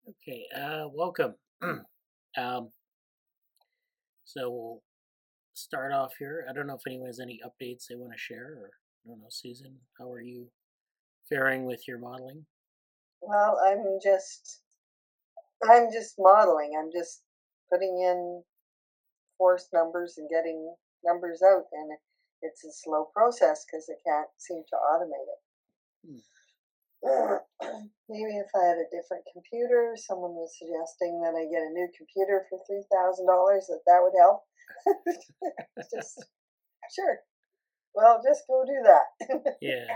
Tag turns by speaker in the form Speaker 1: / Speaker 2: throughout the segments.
Speaker 1: Okay, welcome. um, so we'll start off here. I don't know if anyone has any updates they want to share, or I don't know, Susan, how are you faring with your modeling?
Speaker 2: Well, I'm just modeling. I'm just putting in forced numbers and getting numbers out, and it's a slow process because I can't seem to automate
Speaker 1: Hmm.
Speaker 2: it. Maybe if I had a different computer, someone was suggesting that I get a new computer for $3,000, that would help. Just sure. Well, just go do that.
Speaker 1: Yeah.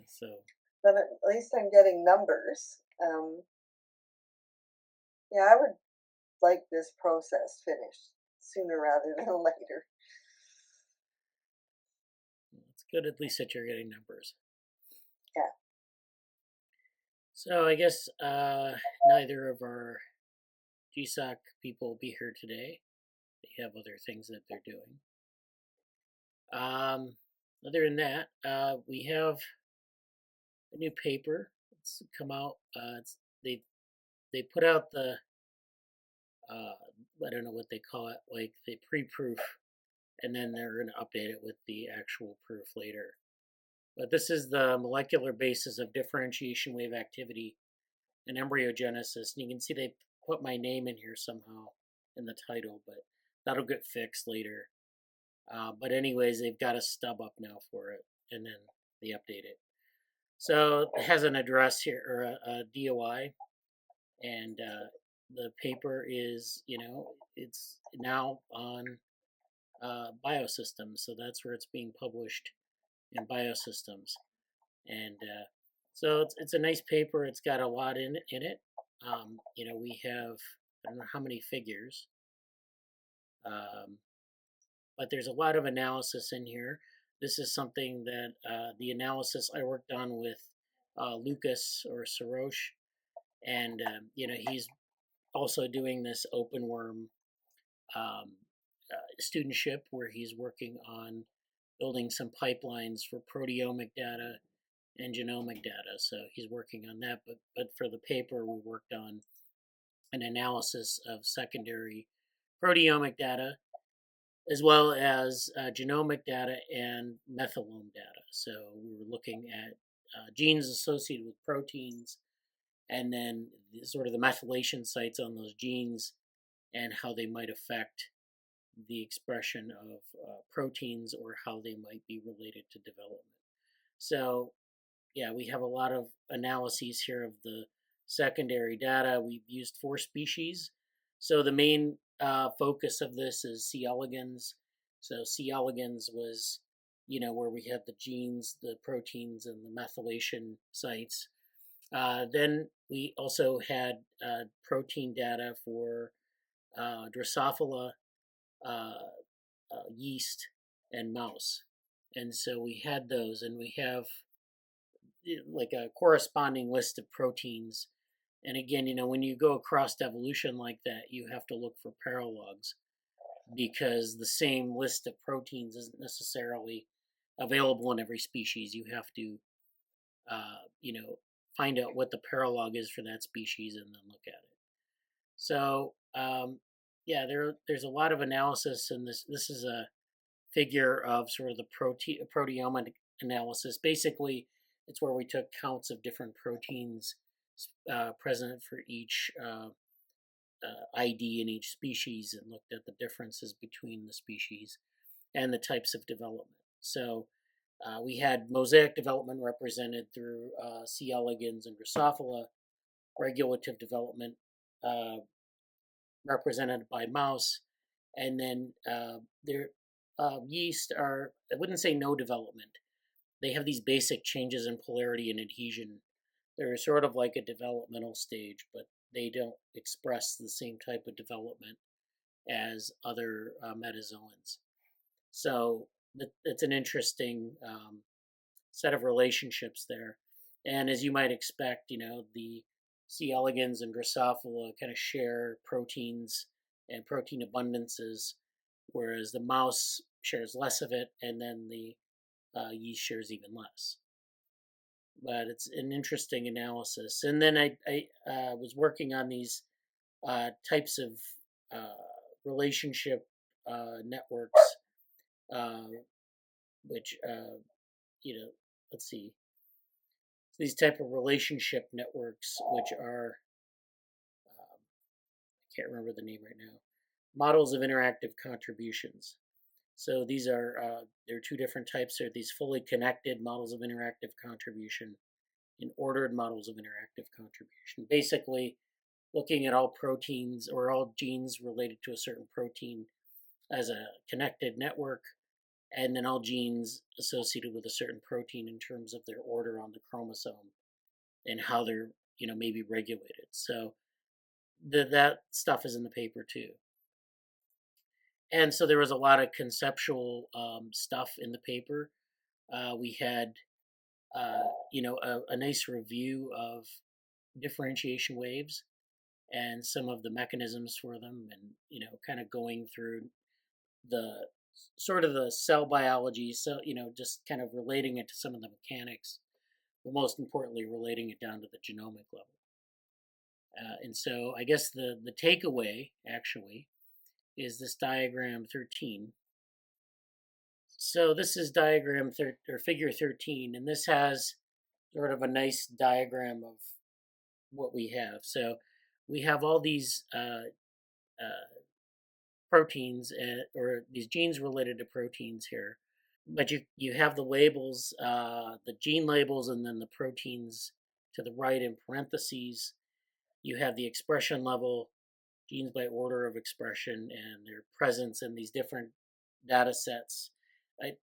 Speaker 1: So
Speaker 2: But at least I'm getting numbers. Yeah, I would like this process finished sooner rather than later.
Speaker 1: it's good at least that you're getting numbers.
Speaker 2: Yeah.
Speaker 1: So I guess neither of our GSOC people will be here today. They have other things that they're doing. Other than that, we have a new paper. It's come out. They put out the uh, I don't know what they call it, like the pre-proof, and then they're going to update it with the actual proof later. But this is the molecular basis of differentiation wave activity and embryogenesis. And you can see they put my name in here somehow in the title, but that'll get fixed later. But anyways, they've got a stub up now for it, and then they update it. So it has an address here or a DOI, and the paper is, it's now on BioSystems, so that's where it's being published in BioSystems, and so it's a nice paper. It's got a lot in it. We have I don't know how many figures, um, but there's a lot of analysis in here. This is something that the analysis I worked on with Lucas or Sarosh, and he's also doing this open worm um, studentship where he's working on building some pipelines for proteomic data and genomic data. So he's working on that. But for the paper, we worked on an analysis of secondary proteomic data as well as genomic data and methylome data. So we were looking at genes associated with proteins and then sort of the methylation sites on those genes and how they might affect the expression of proteins or how they might be related to development. So, yeah, we have a lot of analyses here of the secondary data. We've used 4 species. So, the main focus of this is C. elegans. So, C. elegans was, where we had the genes, the proteins, and the methylation sites. Then we also had protein data for Drosophila, uh, yeast, and mouse. And so we had those, and we have like a corresponding list of proteins. And again, when you go across evolution like that, you have to look for paralogs because the same list of proteins isn't necessarily available in every species. You have to, uh, you know, find out what the paralog is for that species and then look at it. So, yeah, there's a lot of analysis, and this is a figure of sort of the proteomic analysis. Basically, it's where we took counts of different proteins present for each ID in each species and looked at the differences between the species and the types of development. So we had mosaic development represented through C. elegans and Drosophila, regulative development uh, represented by mouse, and then their yeast are, I wouldn't say no development. They have these basic changes in polarity and adhesion. They're sort of like a developmental stage, but they don't express the same type of development as other metazoans. So it's an interesting set of relationships there. And as you might expect, the C. elegans and Drosophila kind of share proteins and protein abundances, whereas the mouse shares less of it, and then the yeast shares even less. but it's an interesting analysis. And then I was working on these types of uh, relationship networks, uh, which let's see, these type of relationship networks, which are I can't remember the name right now, models of interactive contributions. So these are there are two different types. There are these fully connected models of interactive contribution and ordered models of interactive contribution. Basically, looking at all proteins or all genes related to a certain protein as a connected network, and then all genes associated with a certain protein in terms of their order on the chromosome and how they're maybe regulated. So that stuff is in the paper too. And so there was a lot of conceptual stuff in the paper. We had a nice review of differentiation waves and some of the mechanisms for them, and kind of going through the sort of the cell biology, so just kind of relating it to some of the mechanics, but most importantly relating it down to the genomic level. And so I guess the takeaway actually is this diagram 13. So this is diagram or figure 13, and this has sort of a nice diagram of what we have. So we have all these proteins or these genes related to proteins here, but you have the labels, the gene labels, and then the proteins to the right in parentheses. You have the expression level, genes by order of expression, and their presence in these different data sets.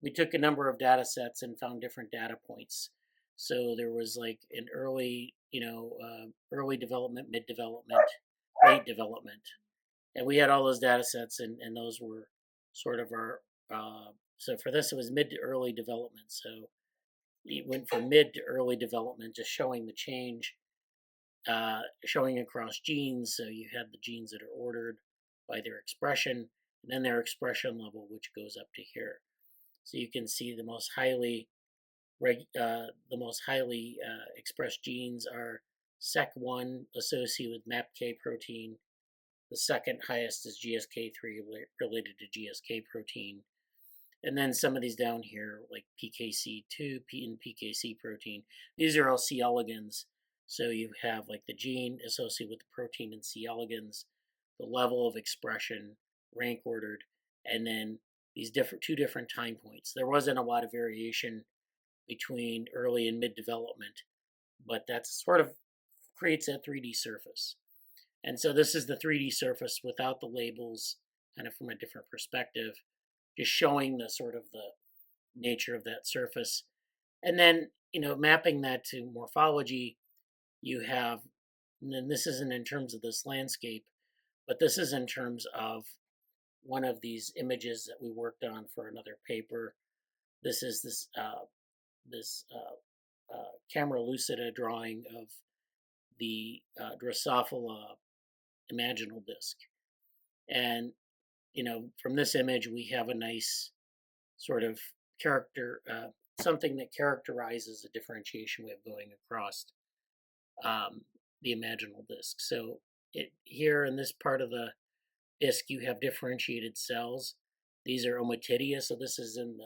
Speaker 1: We took a number of data sets and found different data points. So there was like an early development, mid development, late development, and we had all those data sets, and those were sort of our. So for this, it was mid to early development. So it went from mid to early development, just showing the change, showing across genes. So you have the genes that are ordered by their expression, and then their expression level, which goes up to here. So you can see the most highly expressed genes are SEC1 associated with MAPK protein. The second highest is GSK3 related to GSK protein. And then some of these down here, like PKC2 and PKC protein, these are all C. elegans. So you have like the gene associated with the protein in C. elegans, the level of expression, rank ordered, and then these two different time points. There wasn't a lot of variation between early and mid development, but that sort of creates that 3D surface. And so this is the 3D surface without the labels, kind of from a different perspective, just showing the sort of the nature of that surface. And then, mapping that to morphology, you have, and then this isn't in terms of this landscape, but this is in terms of one of these images that we worked on for another paper. This is this camera lucida drawing of the Drosophila imaginal disc. And, from this image, we have a nice sort of character, something that characterizes a differentiation wave going across the imaginal disc. So here in this part of the disc, you have differentiated cells. These are ommatidia, so this is in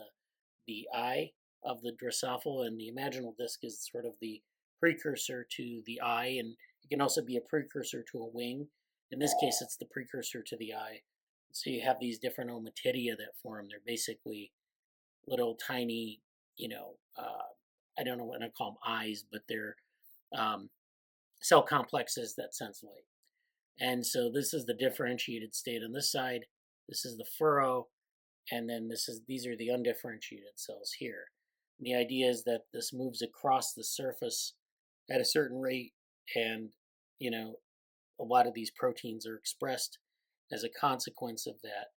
Speaker 1: the eye of the Drosophila, and the imaginal disc is sort of the precursor to the eye, and it can also be a precursor to a wing. In this case, it's the precursor to the eye. So you have these different ommatidia that form. They're basically little tiny, I don't know what I call them eyes, but they're cell complexes that sense light. And so this is the differentiated state on this side. This is the furrow, and then these are the undifferentiated cells here. And the idea is that this moves across the surface at a certain rate, and a lot of these proteins are expressed as a consequence of that.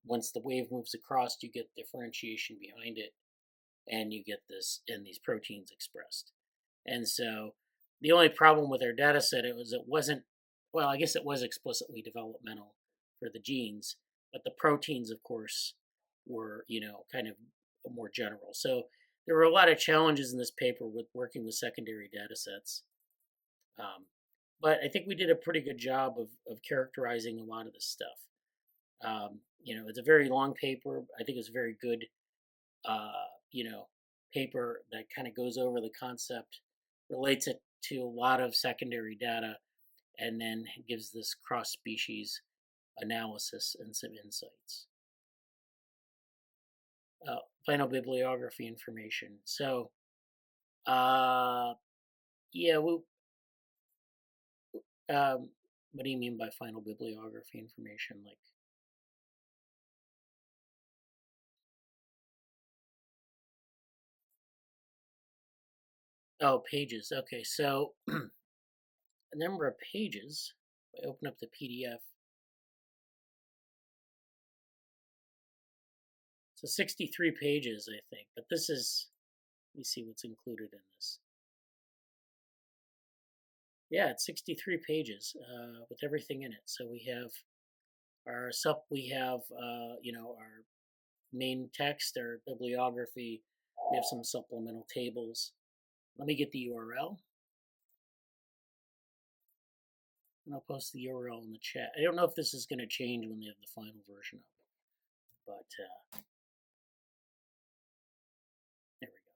Speaker 1: Once the wave moves across, you get differentiation behind it, and you get these proteins expressed. And so the only problem with our data set it wasn't, well, I guess it was explicitly developmental for the genes, but the proteins, of course, were kind of more general. So there were a lot of challenges in this paper with working with secondary data sets. But I think we did a pretty good job of characterizing a lot of this stuff. It's a very long paper. I think it's a very good, paper that kind of goes over the concept, relates it to a lot of secondary data, and then gives this cross-species analysis and some insights. Final bibliography information. So, what do you mean by final bibliography information? Like, pages. Okay, so a number of pages. If I open up the PDF. So 63 pages, I think. But this is, let me see what's included in this. Yeah, it's 63 pages with everything in it. So we have our our main text, our bibliography. We have some supplemental tables. Let me get the URL. And I'll post the URL in the chat. I don't know if this is going to change when they have the final version of it, but there we go.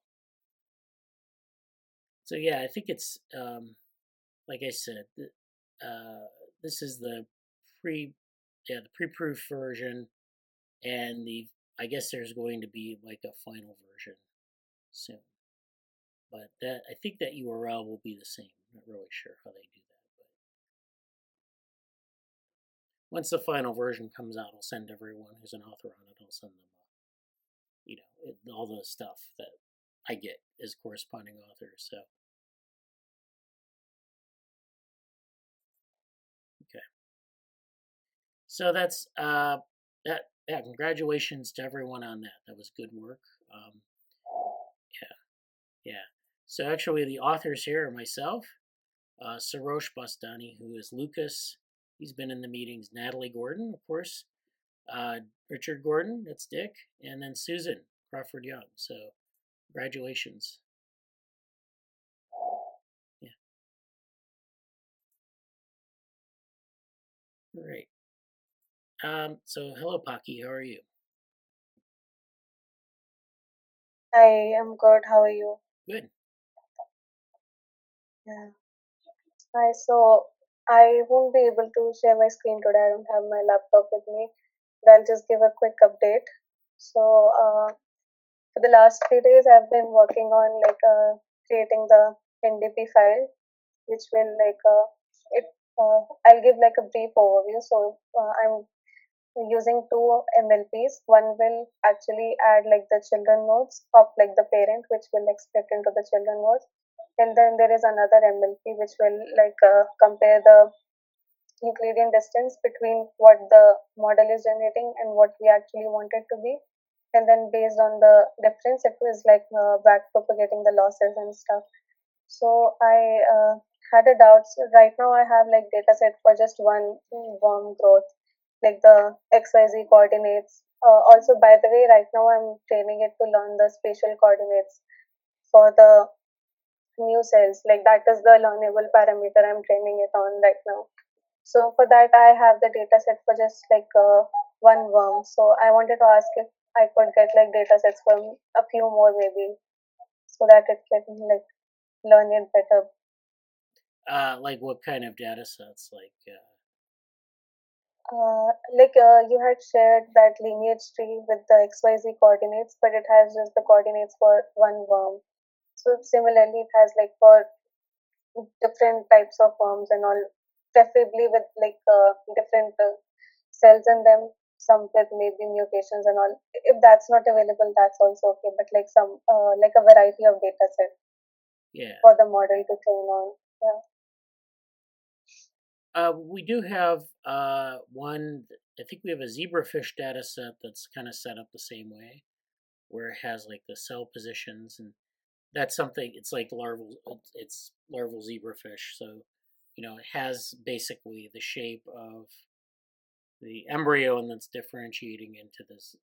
Speaker 1: So yeah, I think it's like I said, this is the pre-proof version, and I guess there's going to be like a final version soon. But I think that URL will be the same. I'm not really sure how they do that, but once the final version comes out, I'll send everyone who's an author on it. I'll send them, all the stuff that I get as corresponding authors. So, okay. So that's that. Yeah, congratulations to everyone on that. That was good work. Yeah. So actually, the authors here are myself, Sarosh Bastani, who is Lucas. He's been in the meetings. Natalie Gordon, of course. Richard Gordon, that's Dick. And then Susan Crawford-Young. So congratulations. Yeah. Great. So hello, Pakhi. How are you?
Speaker 3: Hi, I'm good. How are you?
Speaker 1: Good.
Speaker 3: Yeah. Hi, so I won't be able to share my screen today. I don't have my laptop with me, but I'll just give a quick update. So, for the last 3 days, I've been working on creating the NDP file, which will it. I'll give like a brief overview. So, I'm using two MLPs. One will actually add like the children nodes of like the parent, which will like split into the children nodes. And then there is another MLP which will compare the Euclidean distance between what the model is generating and what we actually want it to be. And then based on the difference, it was back propagating the losses and stuff. So I had a doubt. So right now I have like data set for just one worm growth, like the XYZ coordinates. Also, by the way, right now I'm training it to learn the spatial coordinates for the new cells. Like that is the learnable parameter I'm training it on right now. So for that, I have the data set for just one worm. So I wanted to ask if I could get like data sets from a few more maybe, so that it can like learn it better.
Speaker 1: Like what kind of data sets?
Speaker 3: You had shared that lineage tree with the XYZ coordinates, but it has just the coordinates for one worm. So similarly, it has like for different types of worms and all, preferably with different cells in them, some with maybe mutations and all. If that's not available, that's also okay. But like some like a variety of data set for the model to train on. Yeah.
Speaker 1: We do have one. I think we have a zebrafish data set that's kind of set up the same way, where it has like the cell positions, and that's something. It's like larval. It's larval zebrafish, so it has basically the shape of the embryo, and that's differentiating into this,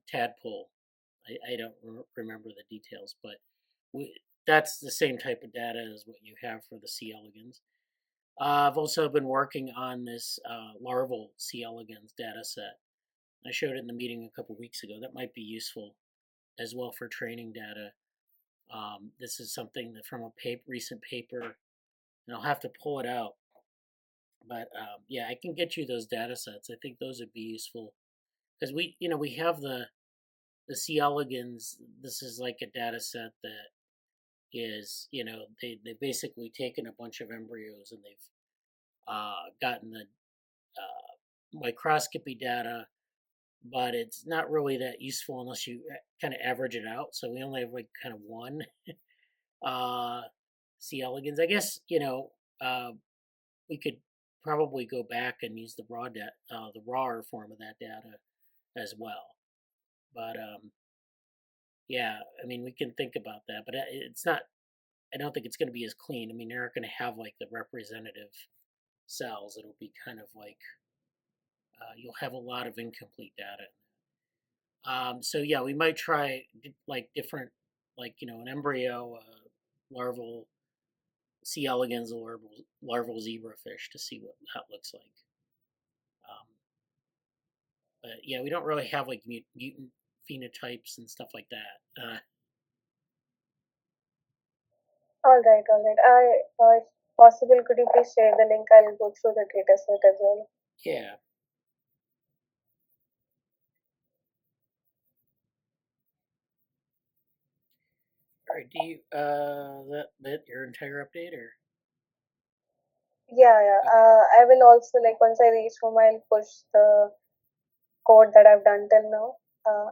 Speaker 1: tadpole I don't remember the details, but that's the same type of data as what you have for the C. elegans. I've also been working on this larval C. elegans data set. I showed it in the meeting a couple weeks ago. That might be useful as well for training data. This is something that from a recent paper, and I'll have to pull it out. But yeah, I can get you those data sets. I think those would be useful because we have the C. elegans. This is like a data set that is, they've basically taken a bunch of embryos and they've gotten the microscopy data, but it's not really that useful unless you kind of average it out. So we only have like kind of one C. elegans. I guess we could probably go back and use the the rawer form of that data as well. But yeah, I mean we can think about that, but it's not. I don't think it's going to be as clean. I mean, they're not going to have like the representative cells. It'll be kind of like you'll have a lot of incomplete data. So yeah, we might try like different, like an embryo, larval C. elegans, or larval zebrafish to see what that looks like. But yeah, we don't really have like mutant phenotypes and stuff like that.
Speaker 3: All right, all right. If possible, could you please share the link? I'll go through the data set as well.
Speaker 1: Yeah. All right. Do you that your entire update or?
Speaker 3: Yeah, yeah. I will also like once I reach home, I'll push the code that I've done till now.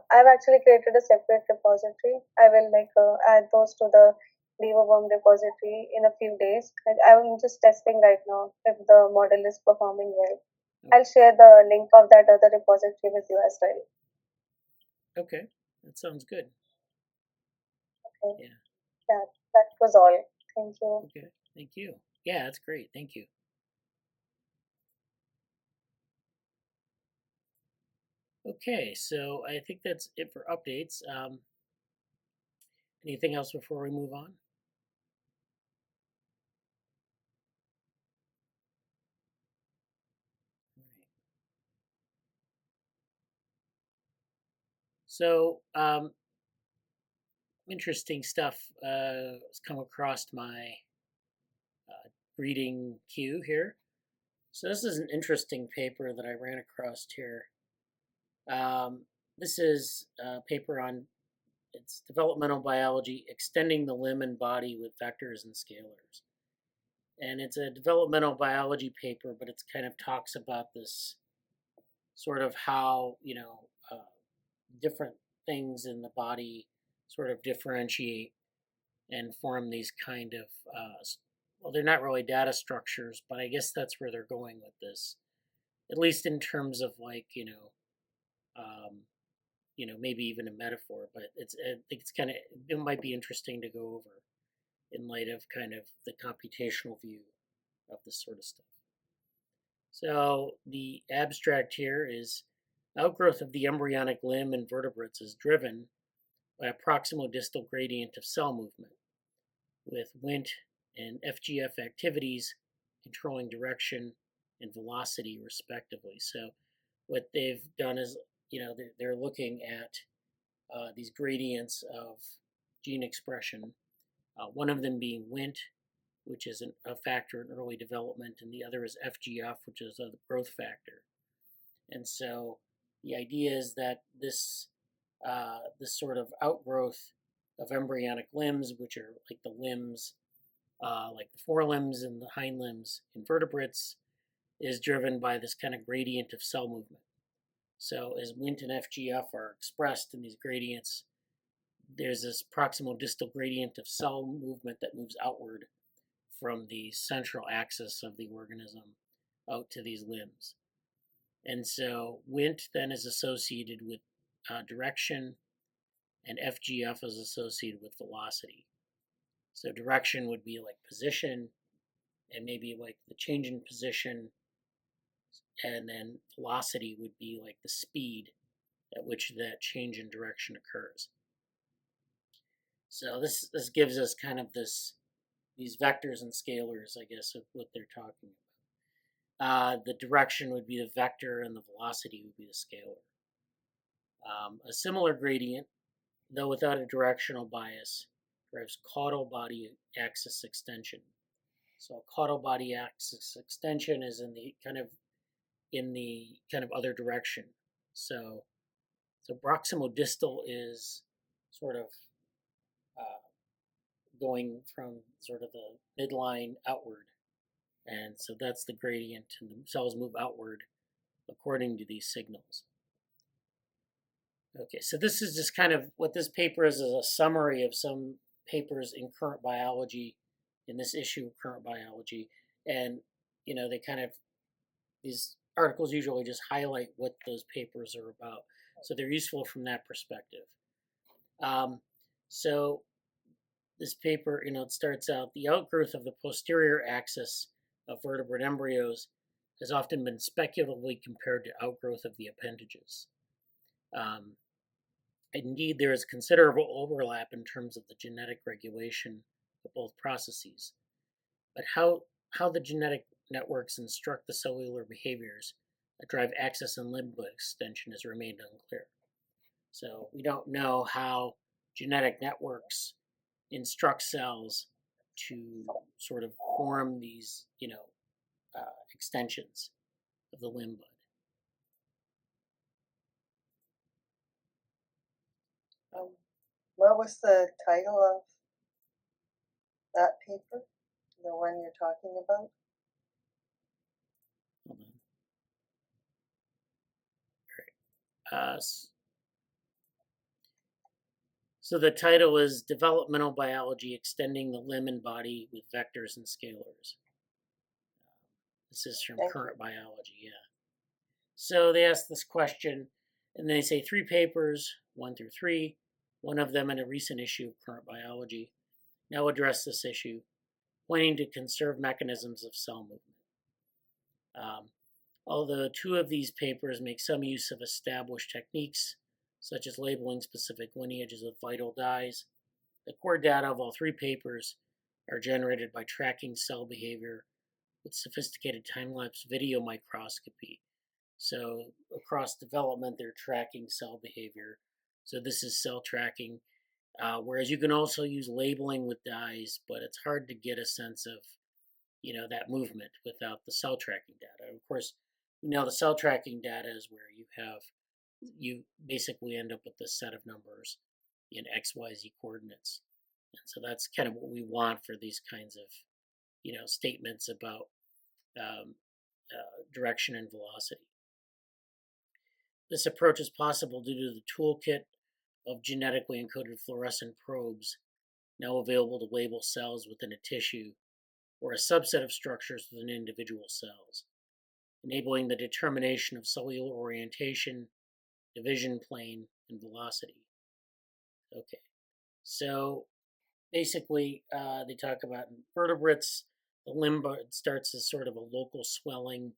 Speaker 3: I've actually created a separate repository. I will like add those to the DevoWorm repository in a few days. I'm just testing right now if the model is performing well. I'll share the link of that other repository with you as well.
Speaker 1: Okay, that sounds good.
Speaker 3: Okay.
Speaker 1: Yeah.
Speaker 3: Yeah, that was all. Thank you.
Speaker 1: Okay, thank you. Yeah, that's great. Thank you. Okay, so I think that's it for updates. Anything else before we move on? So, interesting stuff has come across my reading queue here. So this is an interesting paper that I ran across here. This is a paper on it's developmental biology, extending the limb and body with vectors and scalars. And it's a developmental biology paper, but it kind of talks about this sort of how, different things in the body sort of differentiate and form these kind of, well, they're not really data structures, but I guess that's where they're going with this, at least in terms of like, maybe even a metaphor, but I think it's kind of, it might be interesting to go over in light of kind of the computational view of this sort of stuff. So the abstract here is outgrowth of the embryonic limb in vertebrates is driven by a proximal distal gradient of cell movement, with Wnt and FGF activities controlling direction and velocity respectively. So what they've done is, they're looking at these gradients of gene expression, one of them being Wnt, which is a factor in early development, and the other is FGF, which is a growth factor. And so the idea is that this sort of outgrowth of embryonic limbs, which are like the limbs, like the forelimbs and the hind limbs in vertebrates, is driven by this kind of gradient of cell movement. So as Wnt and FGF are expressed in these gradients, there's this proximal distal gradient of cell movement that moves outward from the central axis of the organism out to these limbs. And so Wnt then is associated with direction, and FGF is associated with velocity. So direction would be like position, and maybe like the change in position, and then velocity would be like the speed at which that change in direction occurs. So this gives us kind of these vectors and scalars, I guess, of what they're talking about. The direction would be the vector, and the velocity would be the scalar. A similar gradient, though without a directional bias, drives caudal body axis extension. So caudal body axis extension is in the kind of other direction. So proximodistal is sort of going from sort of the midline outward, and so that's the gradient, and the cells move outward according to these signals. Okay, so this is just kind of what this paper is a summary of some papers in current biology, in this issue of current biology, and they kind of, these articles usually just highlight what those papers are about, so they're useful from that perspective. So this paper, it starts out, the outgrowth of the posterior axis of vertebrate embryos has often been speculatively compared to outgrowth of the appendages. Indeed, there is considerable overlap in terms of the genetic regulation of both processes. But how the genetic networks instruct the cellular behaviors that drive axis and limb extension has remained unclear. So we don't know how genetic networks instruct cells to sort of form these, extensions of the limb bud.
Speaker 2: What was the title of that paper? The one you're talking about?
Speaker 1: Hold on. All right. So the title is Developmental Biology Extending the Limb and Body with Vectors and Scalars. This is from Current Biology, yeah. So they ask this question, and they say 3 papers, 1 through 3, one of them in a recent issue of Current Biology, now address this issue, pointing to conserved mechanisms of cell movement. Although 2 of these papers make some use of established techniques, such as labeling specific lineages of vital dyes, the core data of all 3 papers are generated by tracking cell behavior with sophisticated time-lapse video microscopy. So across development, they're tracking cell behavior. So this is cell tracking, whereas you can also use labeling with dyes, but it's hard to get a sense of, that movement without the cell tracking data. Of course, the cell tracking data is where you basically end up with a set of numbers in XYZ coordinates. And so that's kind of what we want for these kinds of, statements about direction and velocity. This approach is possible due to the toolkit of genetically encoded fluorescent probes now available to label cells within a tissue or a subset of structures within individual cells, enabling the determination of cellular orientation, division plane, and velocity. Okay, so basically they talk about in vertebrates, the limb bud starts as sort of a local swelling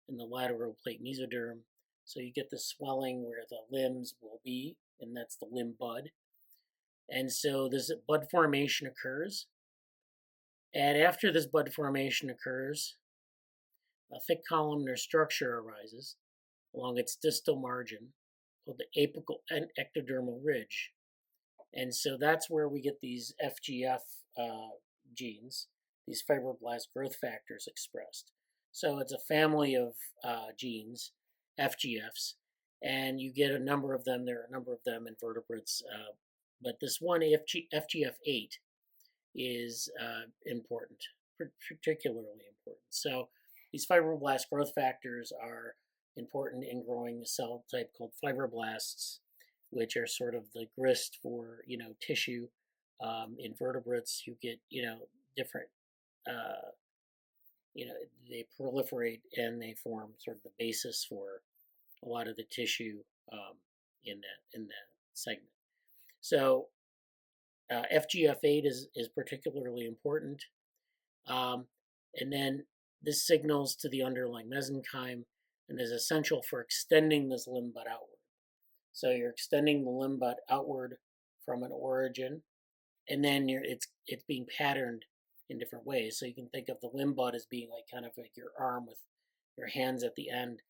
Speaker 1: in the lateral plate mesoderm. So you get the swelling where the limbs will be, and that's the limb bud. And so this bud formation occurs. And after this bud formation occurs, a thick columnar structure arises along its distal margin called the apical and ectodermal ridge. And so that's where we get these FGF genes, these fibroblast growth factors expressed. So it's a family of genes, FGFs, and you get a number of them. There are a number of them in vertebrates, but this one, FGF8, is important, particularly important. So these fibroblast growth factors are important in growing a cell type called fibroblasts, which are sort of the grist for tissue. In vertebrates, you get different they proliferate and they form sort of the basis for a lot of the tissue in that segment. So FGF8 is particularly important, and then this signals to the underlying mesenchyme and is essential for extending this limb bud outward. So you're extending the limb bud outward from an origin, and then it's being patterned in different ways. So you can think of the limb bud as being like kind of like your arm with your hands at the end,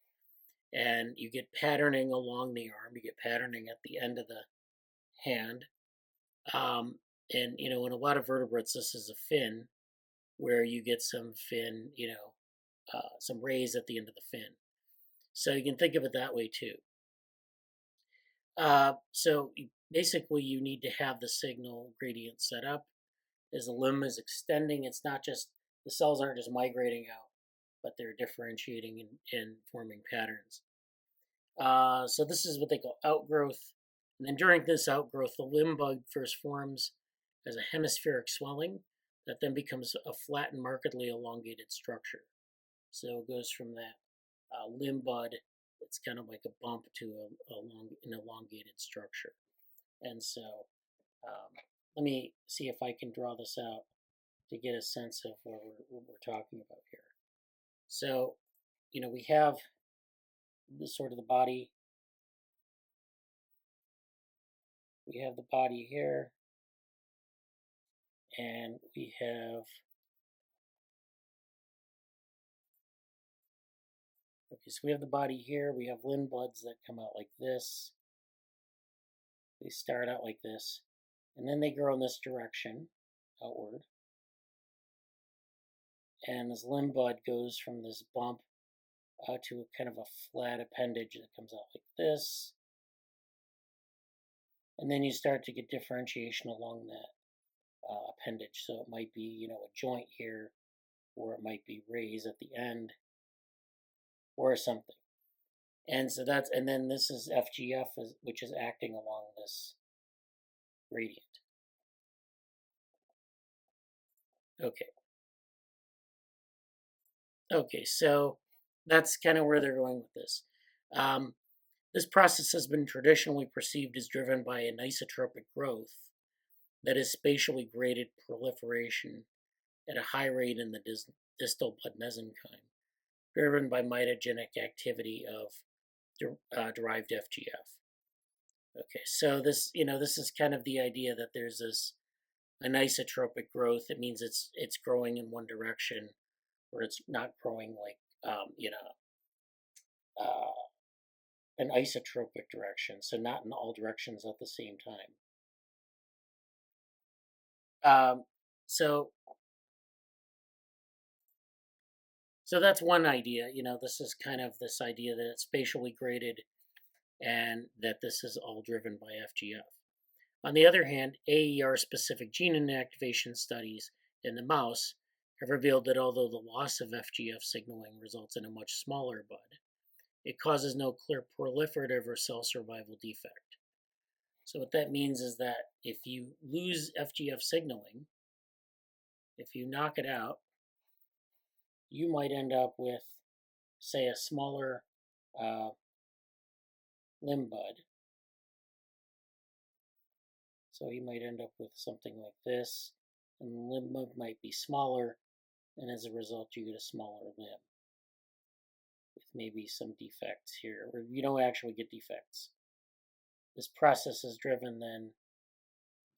Speaker 1: and you get patterning along the arm, you get patterning at the end of the hand. And in a lot of vertebrates, this is a fin, where you get some fin, some rays at the end of the fin. So you can think of it that way too. So basically, you need to have the signal gradient set up as the limb is extending. It's not just, the cells aren't just migrating out, but they're differentiating and forming patterns. So this is what they call outgrowth. And then during this outgrowth, the limb bud first forms as a hemispheric swelling that then becomes a flat and markedly elongated structure. So it goes from that limb bud, it's kind of like a bump, to an elongated structure. And so let me see if I can draw this out to get a sense of what we're talking about here. So, we have this sort of the body. We have the body here, and we have, okay, so we have the body here. We have limb buds that come out like this. They start out like this, and then they grow in this direction, outward. And this limb bud goes from this bump to a kind of a flat appendage that comes out like this. And then you start to get differentiation along that appendage. So it might be, a joint here, or it might be rays at the end, or something. And so and then this is FGF, which is acting along this gradient. Okay, so that's kind of where they're going with this. This process has been traditionally perceived as driven by anisotropic growth, that is spatially graded proliferation at a high rate in the distal blood mesenchyme, driven by mitogenic activity of derived FGF. Okay, so this is kind of the idea that there's this anisotropic growth. It means it's growing in one direction, or it's not growing like an isotropic direction, so not in all directions at the same time. So that's one idea. This is kind of this idea that it's spatially graded, and that this is all driven by FGF. On the other hand, AER-specific gene inactivation studies in the mouse have revealed that although the loss of FGF signaling results in a much smaller bud, it causes no clear proliferative or cell survival defect. So what that means is that if you lose FGF signaling, if you knock it out, you might end up with, say, a smaller limb bud. So you might end up with something like this, and the limb bud might be smaller, and as a result you get a smaller limb with maybe some defects here, or you don't actually get defects. This process is driven then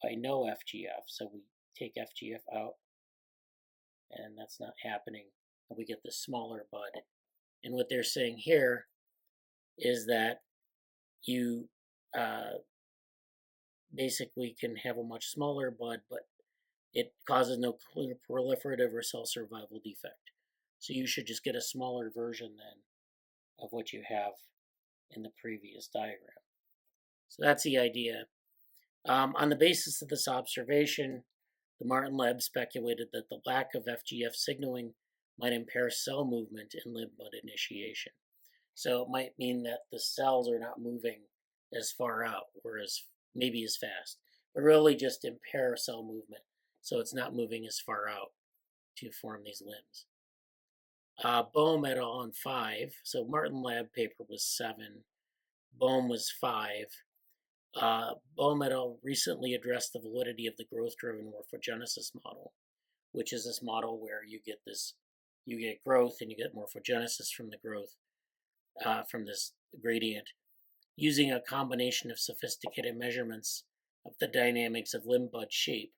Speaker 1: by no FGF, so we take FGF out, and that's not happening, and we get the smaller bud. And what they're saying here is that you basically can have a much smaller bud, but it causes no clear proliferative or cell survival defect. So you should just get a smaller version then of what you have in the previous diagram. So that's the idea. On the basis of this observation, the Martin lab speculated that the lack of FGF signaling might impair cell movement in limb bud initiation. So it might mean that the cells are not moving as far out, or maybe as fast, but really just impair cell movement, so it's not moving as far out to form these limbs. Bohm et al. On 5, so Martin lab paper was 7, Bohm was 5. Bohm et al. Recently addressed the validity of the growth-driven morphogenesis model, which is this model where you get growth and you get morphogenesis from the growth, from this gradient, using a combination of sophisticated measurements of the dynamics of limb bud shape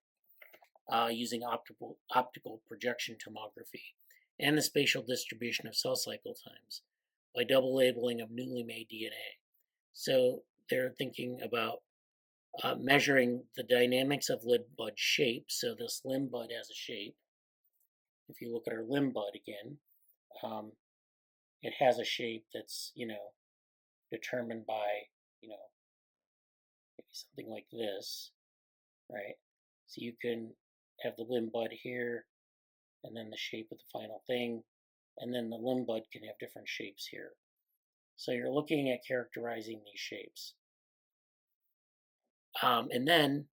Speaker 1: using optical projection tomography and the spatial distribution of cell cycle times by double labeling of newly made DNA. So they're thinking about measuring the dynamics of limb bud shape. So this limb bud has a shape. If you look at our limb bud again, it has a shape that's, determined by, maybe something like this, right? So you can have the limb bud here, and then the shape of the final thing, and then the limb bud can have different shapes here. So you're looking at characterizing these shapes. And then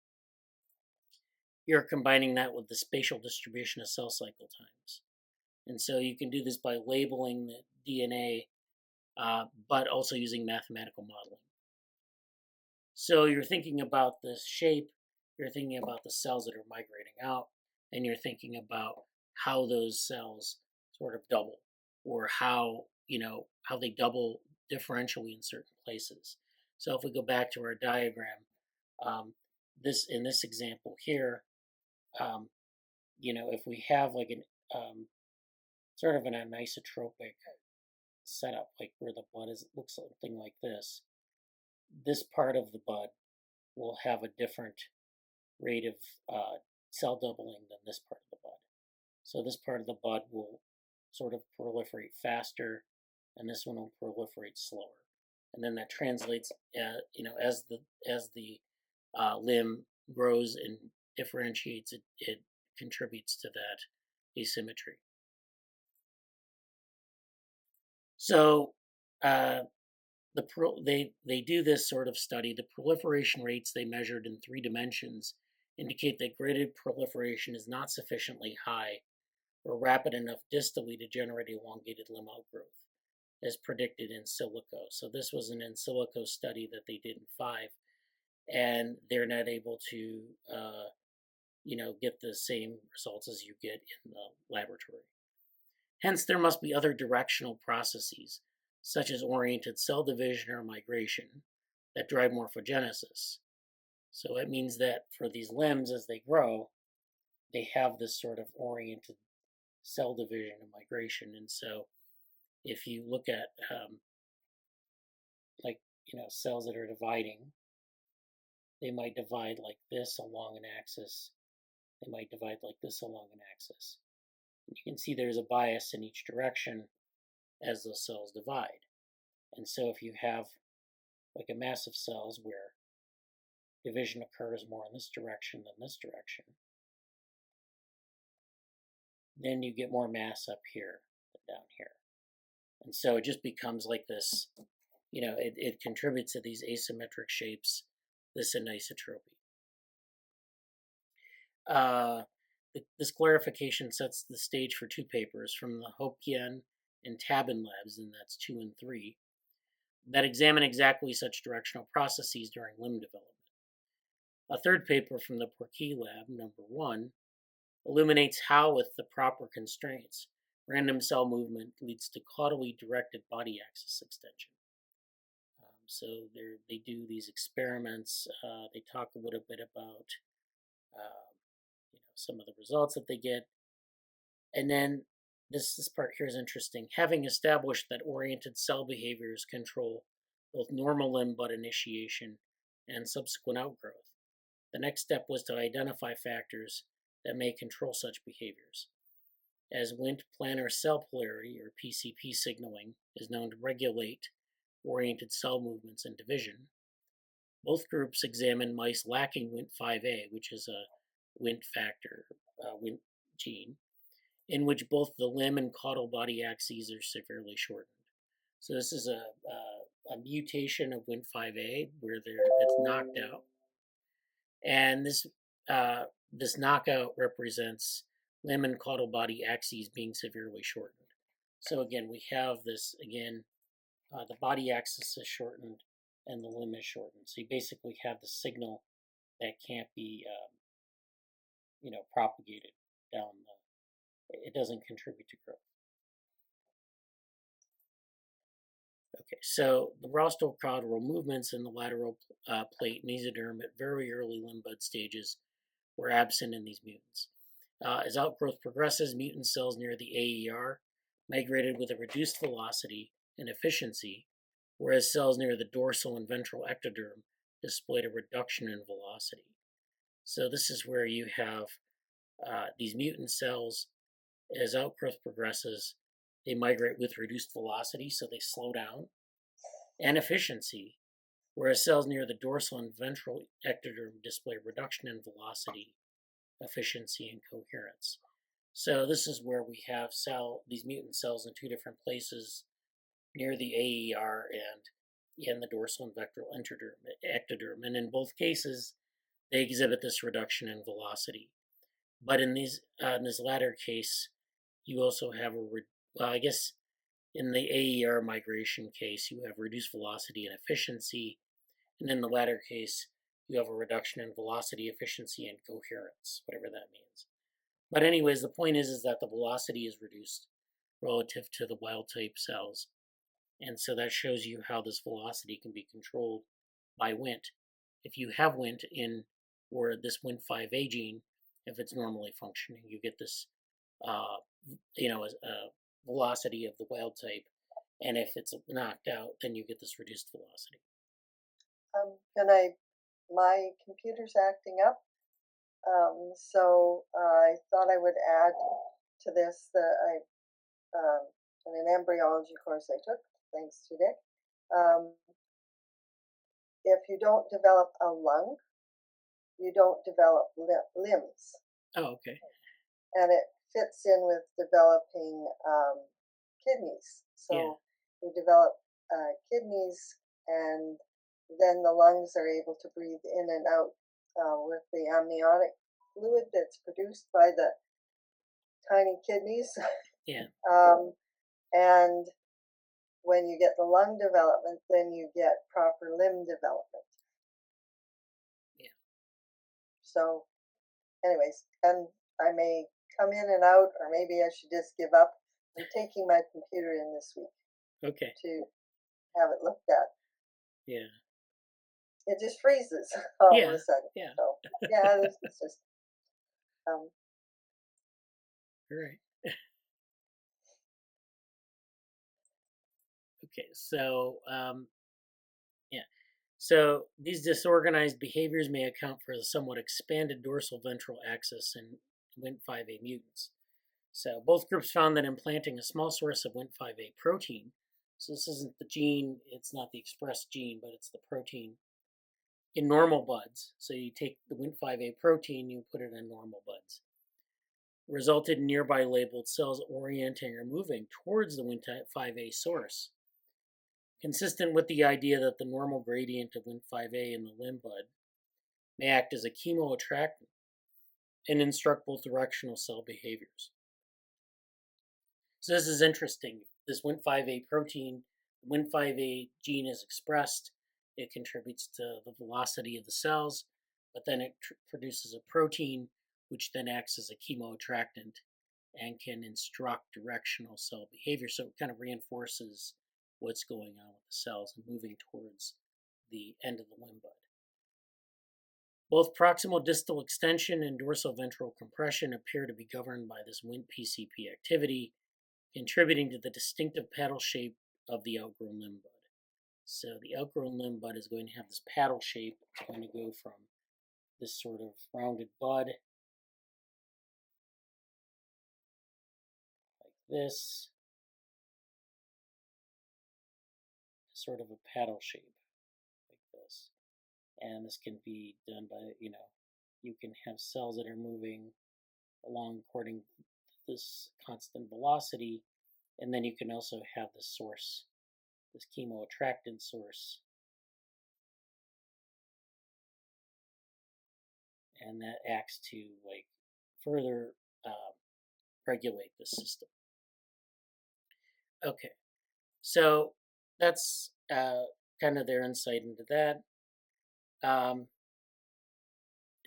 Speaker 1: you're combining that with the spatial distribution of cell cycle times. And so you can do this by labeling the DNA, but also using mathematical modeling. So you're thinking about this shape, you're thinking about the cells that are migrating out, and you're thinking about how those cells sort of double, or how they double differentially in certain places. So if we go back to our diagram, in this example here, if we have like an sort of an anisotropic setup, like where the bud looks something like this part of the bud will have a different rate of cell doubling than this part of the bud. So this part of the bud will sort of proliferate faster, and this one will proliferate slower. And then that translates, as the limb grows and differentiates, it contributes to that asymmetry. So they do this sort of study. The proliferation rates they measured in 3 dimensions indicate that graded proliferation is not sufficiently high or rapid enough distally to generate elongated limb outgrowth, as predicted in silico. So this was an in silico study that they did in 5, and they're not able to, get the same results as you get in the laboratory. Hence, there must be other directional processes, such as oriented cell division or migration, that drive morphogenesis. So it means that for these limbs, as they grow, they have this sort of oriented cell division and migration. And so if you look at cells that are dividing, they might divide like this along an axis. They might divide like this along an axis. And you can see there's a bias in each direction as those cells divide. And so if you have like a mass of cells where division occurs more in this direction than this direction, then you get more mass up here than down here. And so it just becomes like this, it contributes to these asymmetric shapes, this anisotropy. This clarification sets the stage for 2 papers from the Hough and Tabin labs, and that's 2 and 3, that examine exactly such directional processes during limb development. A 3rd paper from the Pakhi lab, number 1, illuminates how, with the proper constraints, random cell movement leads to caudally directed body axis extension. So they do these experiments. They talk a little bit about some of the results that they get. And then this part here is interesting. Having established that oriented cell behaviors control both normal limb bud initiation and subsequent outgrowth, the next step was to identify factors that may control such behaviors. As Wnt planar cell polarity, or PCP signaling, is known to regulate oriented cell movements and division, both groups examined mice lacking Wnt5a, which is a Wnt factor, Wnt gene, in which both the limb and caudal body axes are severely shortened. So this is a mutation of Wnt5a where it's knocked out. And this knockout represents limb and caudal body axes being severely shortened. So again, we have this, the body axis is shortened and the limb is shortened. So you basically have the signal that can't be, propagated down it doesn't contribute to growth. Okay, so the rostral-caudal movements in the lateral plate mesoderm at very early limb bud stages were absent in these mutants. As outgrowth progresses, mutant cells near the AER migrated with a reduced velocity and efficiency, whereas cells near the dorsal and ventral ectoderm displayed a reduction in velocity. So this is where you have these mutant cells. As outgrowth progresses, they migrate with reduced velocity, so they slow down, and efficiency, whereas cells near the dorsal and ventral ectoderm display reduction in velocity, efficiency, and coherence. So this is where we have these mutant cells in two different places, near the AER and in the dorsal and ventral ectoderm. And in both cases, they exhibit this reduction in velocity. But in this latter case, you also have I guess in the AER migration case, you have reduced velocity and efficiency. And in the latter case, you have a reduction in velocity, efficiency, and coherence, whatever that means. But anyways, the point is that the velocity is reduced relative to the wild-type cells. And so that shows you how this velocity can be controlled by Wnt. If you have Wnt in where this Wnt5a gene, if it's normally functioning, you get this, velocity of the wild type. And if it's knocked out, then you get this reduced velocity.
Speaker 2: My computer's acting up. So I thought I would add to this that in an embryology course I took, thanks to Dick, if you don't develop a lung, you don't develop limbs.
Speaker 1: Oh, okay.
Speaker 2: And it fits in with developing kidneys. So you develop kidneys, and then the lungs are able to breathe in and out with the amniotic fluid that's produced by the tiny kidneys.
Speaker 1: Yeah.
Speaker 2: And when you get the lung development, then you get proper limb development.
Speaker 1: Yeah.
Speaker 2: So, anyways, and I may come in and out, or maybe I should just give up. I'm taking my computer in this week.
Speaker 1: Okay.
Speaker 2: To have it looked at.
Speaker 1: Yeah.
Speaker 2: It just freezes all of a sudden.
Speaker 1: Yeah.
Speaker 2: So, yeah, it's just.
Speaker 1: All right. Okay, so so these disorganized behaviors may account for the somewhat expanded dorsal ventral axis in Wnt5a mutants. So both groups found that implanting a small source of Wnt5a protein, so this isn't the gene, it's not the expressed gene, but it's the protein, in normal buds. So you take the Wnt5a protein, you put it in normal buds, resulted in nearby labeled cells orienting or moving towards the Wnt5a source, consistent with the idea that the normal gradient of Wnt5a in the limb bud may act as a chemoattractant and instruct both directional cell behaviors. So this is interesting. This Wnt5a protein, Wnt5a gene is expressed. It contributes to the velocity of the cells, but then it produces a protein which then acts as a chemoattractant and can instruct directional cell behavior. So it kind of reinforces what's going on with the cells and moving towards the end of the limb bud. Both proximal distal extension and dorsal ventral compression appear to be governed by this Wnt PCP activity, contributing to the distinctive paddle shape of the outgrown limb bud. So the outgrown limb bud is going to have this paddle shape. It's going to go from this sort of rounded bud like this, sort of a paddle shape like this. And this can be done by, you can have cells that are moving along according to this constant velocity, and then you can also have this source, this chemoattractant source, and that acts to further regulate the system. Okay, so that's kind of their insight into that.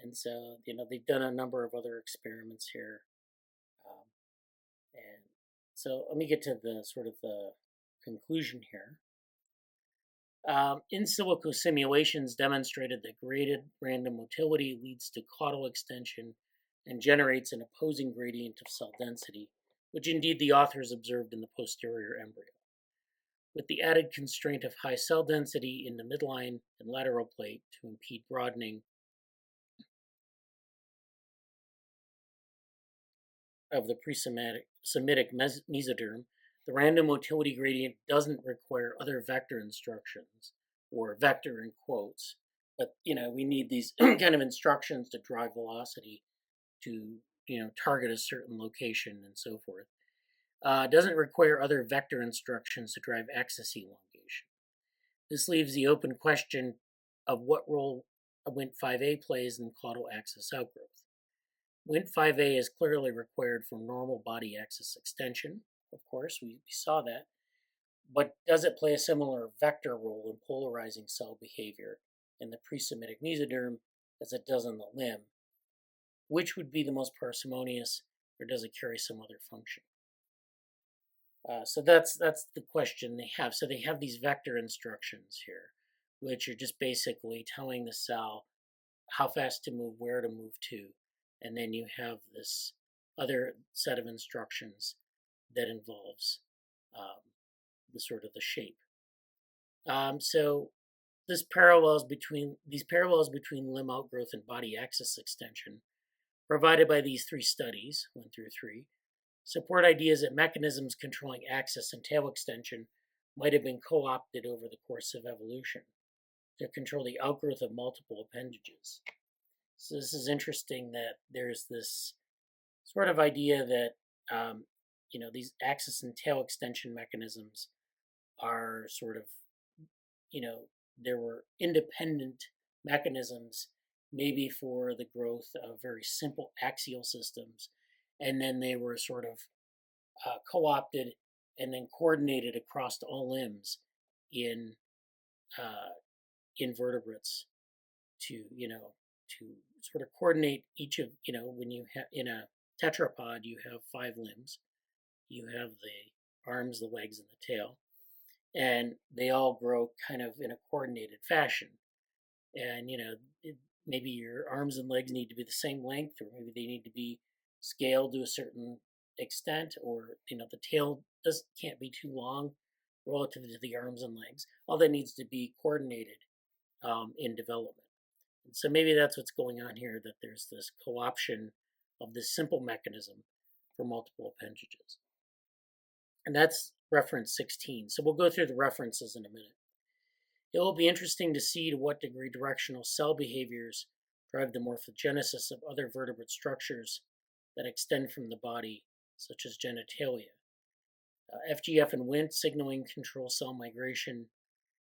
Speaker 1: And so, they've done a number of other experiments here. And so let me get to the sort of the conclusion here. In silico simulations demonstrated that graded random motility leads to caudal extension and generates an opposing gradient of cell density, which indeed the authors observed in the posterior embryo, with the added constraint of high cell density in the midline and lateral plate to impede broadening of the presemitic mesoderm. The random motility gradient doesn't require other vector instructions, or vector in quotes, but we need these kind of instructions to drive velocity to target a certain location and so forth. Doesn't require other vector instructions to drive axis elongation. This leaves the open question of what role a Wnt5a plays in caudal axis outgrowth. Wnt5a is clearly required for normal body axis extension. Of course, we saw that. But does it play a similar vector role in polarizing cell behavior in the presemitic mesoderm as it does in the limb? Which would be the most parsimonious, or does it carry some other function? So that's the question they have. So they have these vector instructions here, which are just basically telling the cell how fast to move, where to move to. And then you have this other set of instructions that involves the shape. So these parallels between limb outgrowth and body axis extension, provided by these three studies, 1 through 3, support ideas that mechanisms controlling axis and tail extension might have been co-opted over the course of evolution to control the outgrowth of multiple appendages. So this is interesting that there's this sort of idea that these axis and tail extension mechanisms are sort of, there were independent mechanisms maybe for the growth of very simple axial systems, and then they were sort of co-opted and then coordinated across all limbs in vertebrates to sort of coordinate each of, when you have in a tetrapod, you have 5 limbs. You have the arms, the legs, and the tail, and they all grow kind of in a coordinated fashion. And maybe your arms and legs need to be the same length, or maybe they need to be scaled to a certain extent, or the tail can't be too long relative to the arms and legs. All that needs to be coordinated in development. And so maybe that's what's going on here, that there's this co-option of this simple mechanism for multiple appendages. And that's reference 16. So we'll go through the references in a minute. It will be interesting to see to what degree directional cell behaviors drive the morphogenesis of other vertebrate structures that extend from the body, such as genitalia. FGF and Wnt signaling control cell migration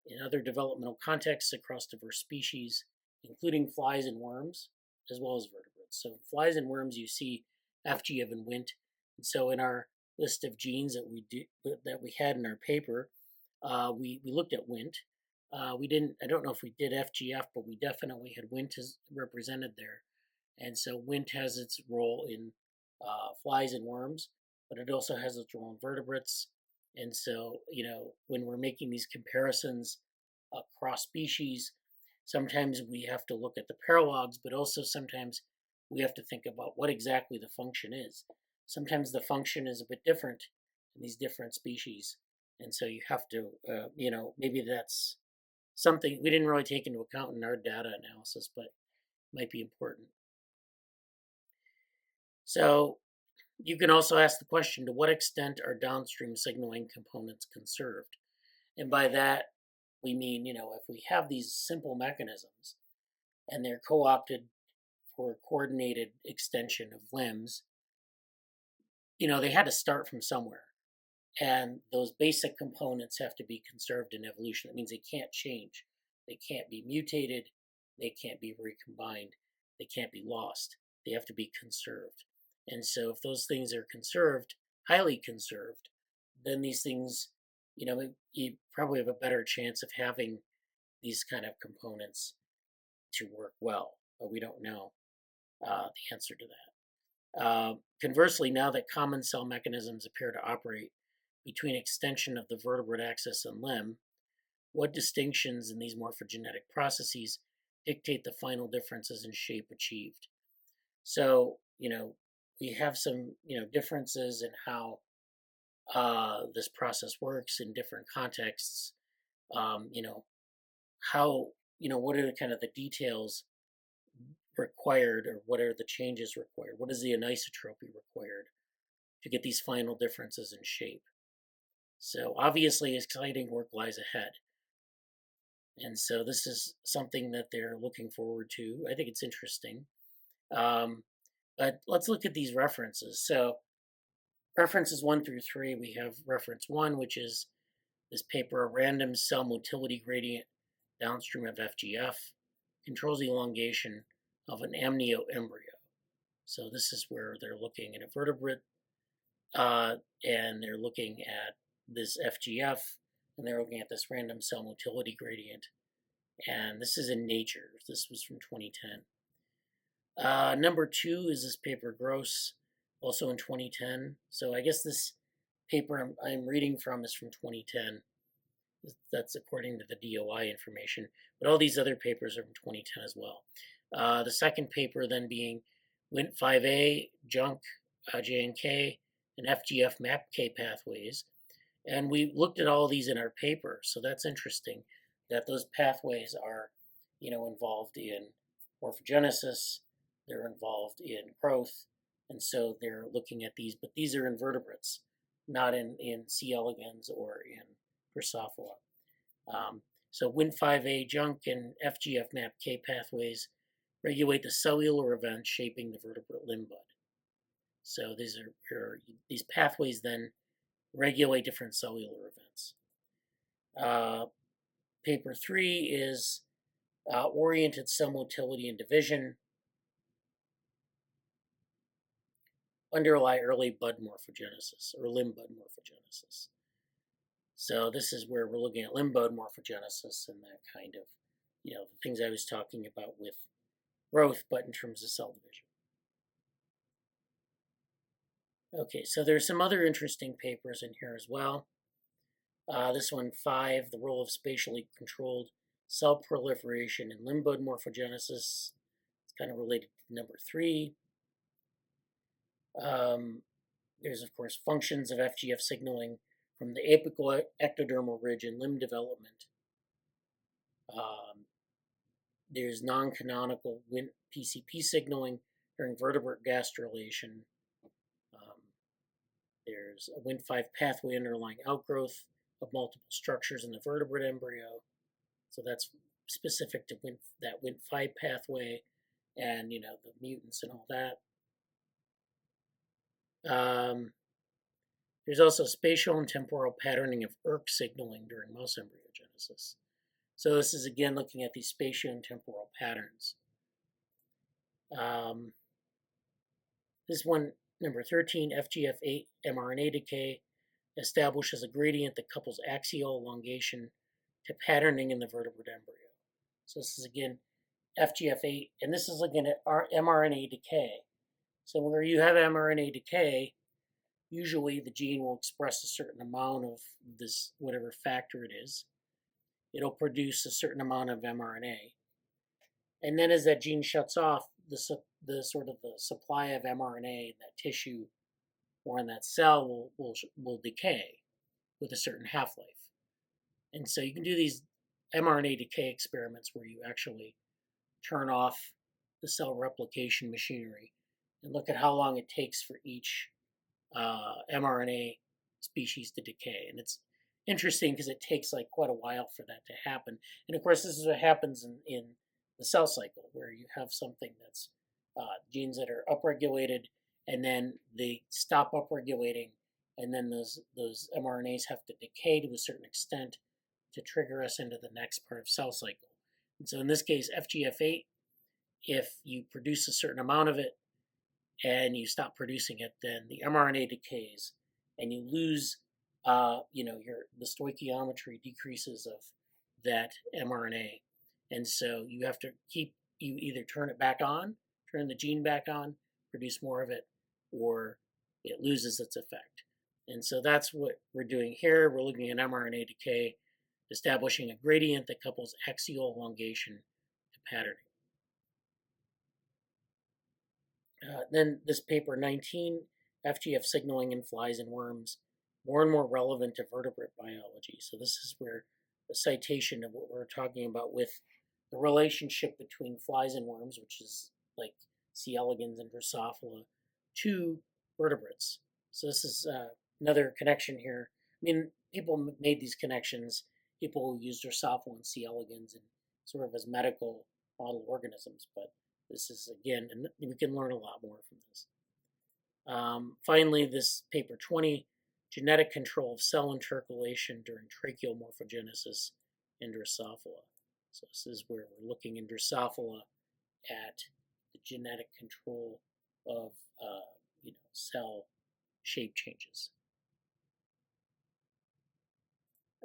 Speaker 1: in other developmental contexts across diverse species, including flies and worms, as well as vertebrates. So flies and worms, you see FGF and Wnt. And so in our list of genes that we had in our paper, we looked at Wnt. We didn't. I don't know if we did FGF, but we definitely had Wnt as represented there. And so Wnt has its role in flies and worms, but it also has its role in vertebrates. And so, when we're making these comparisons across species, sometimes we have to look at the paralogs, but also sometimes we have to think about what exactly the function is. Sometimes the function is a bit different in these different species. And so you have to, maybe that's something we didn't really take into account in our data analysis, but might be important. So you can also ask the question, to what extent are downstream signaling components conserved? And by that, we mean, if we have these simple mechanisms and they're co-opted for coordinated extension of limbs, they had to start from somewhere. And those basic components have to be conserved in evolution. That means they can't change. They can't be mutated. They can't be recombined. They can't be lost. They have to be conserved. And so if those things are conserved, highly conserved, then these things, you probably have a better chance of having these kind of components to work well. But we don't know the answer to that. Conversely, now that common cell mechanisms appear to operate between extension of the vertebrate axis and limb, what distinctions in these morphogenetic processes dictate the final differences in shape achieved. So, we have some, differences in how this process works in different contexts. How, what are the kind of the details required, or what are the changes required? What is the anisotropy required to get these final differences in shape? So obviously exciting work lies ahead. And so this is something that they're looking forward to. I think it's interesting. But let's look at these references. So references 1 through 3, we have reference 1, which is this paper, A Random Cell Motility Gradient Downstream of FGF Controls the Elongation of an Amnio Embryo. So this is where they're looking at a vertebrate, and they're looking at this FGF, and they're looking at this random cell motility gradient. And this is in Nature. This was from 2010. Number 2 is this paper, Gross, also in 2010. So I guess this paper I'm reading from is from 2010. That's according to the DOI information. But all these other papers are from 2010 as well. The second paper then being Wnt5a, JUNK, JNK, and FGF MAPK pathways. And we looked at all these in our paper. So that's interesting that those pathways are, involved in morphogenesis. They're involved in growth. And so they're looking at these, but these are in vertebrates, not in C. elegans or in Drosophila. So Wnt5a, JUNK, and FGF MAPK pathways regulate the cellular events shaping the vertebrate limb bud. So these pathways then regulate different cellular events. Paper 3 is oriented cell motility and division underlie early bud morphogenesis or limb bud morphogenesis. So this is where we're looking at limb bud morphogenesis and that kind of, the things I was talking about with growth, but in terms of cell division. Okay, so there's some other interesting papers in here as well. This one, 5, the role of spatially controlled cell proliferation in limb bud morphogenesis. It's kind of related to number 3. There's, of course, functions of FGF signaling from the apical ectodermal ridge in limb development. There's non-canonical Wnt PCP signaling during vertebrate gastrulation. There's a Wnt5 pathway underlying outgrowth of multiple structures in the vertebrate embryo. So that's specific to that Wnt5 pathway and, the mutants and all that. There's also spatial and temporal patterning of ERK signaling during mouse embryogenesis. So this is again looking at these spatial and temporal patterns. This one, number 13, FGF8 mRNA decay establishes a gradient that couples axial elongation to patterning in the vertebrate embryo. So this is again FGF8, and this is looking at mRNA decay. So where you have mRNA decay, usually the gene will express a certain amount of this, whatever factor it is. It'll produce a certain amount of mRNA. And then as that gene shuts off, the sort of the supply of mRNA in that tissue or in that cell will decay with a certain half-life. And so you can do these mRNA decay experiments where you actually turn off the cell replication machinery and look at how long it takes for each mRNA species to decay. And it's interesting because it takes like quite a while for that to happen. And of course, this is what happens in the cell cycle, where you have something that's genes that are upregulated, and then they stop upregulating, and then those mRNAs have to decay to a certain extent to trigger us into the next part of cell cycle. And so in this case, FGF8, if you produce a certain amount of it and you stop producing it, then the mRNA decays and you lose, the stoichiometry decreases of that mRNA. And so you have to you either turn it back on, turn the gene back on, produce more of it, or it loses its effect. And so that's what we're doing here. We're looking at mRNA decay establishing a gradient that couples axial elongation to patterning. Then this paper 19, FGF signaling in flies and worms, more and more relevant to vertebrate biology. So this is where the citation of what we're talking about with the relationship between flies and worms, which is like C. elegans and Drosophila, to vertebrates. So this is another connection here. I mean, people made these connections. People use Drosophila and C. elegans and sort of as medical model organisms, but this is, again, and we can learn a lot more from this. Finally, this paper 20, genetic control of cell intercalation during tracheal morphogenesis in Drosophila. So this is where we're looking in Drosophila at the genetic control of cell shape changes.